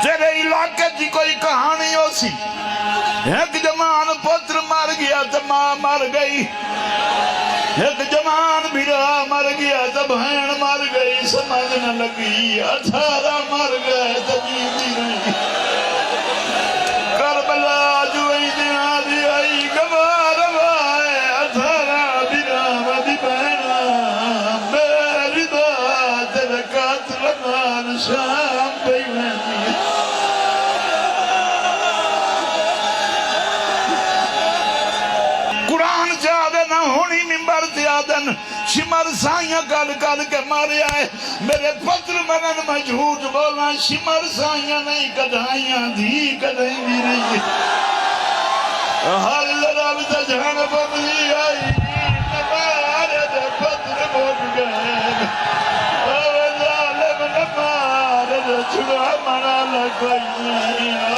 تیرے علاقے کی کوئی کہانی ہو سی ایک جوان پتر مر گیا تو ماں مر گئی ایک جوان بھیرا مر گیا تو بہن مر گئی سمجھ نہ لگی 18 مر گئے تو بیوی رہی کربلا جو ایدنا دی آئی گوار وائے 18 بھیرا ودی بہنا میری بات رکات رمان شام پہ مہنی قرآن چاہدے نہ ہونی ممبر چاہدن شمر سائیاں کل کل کے مارے آئے میرے پتر منن میں جھوٹ بولا شمر سائیاں نہیں کدھائیاں دھی کدھائیں بھی رہی ہر رب تا جہاں بدلی آئی نمارے دے پتر بھوٹ گئے ظالم نمارے دے چھڑا منا لگئی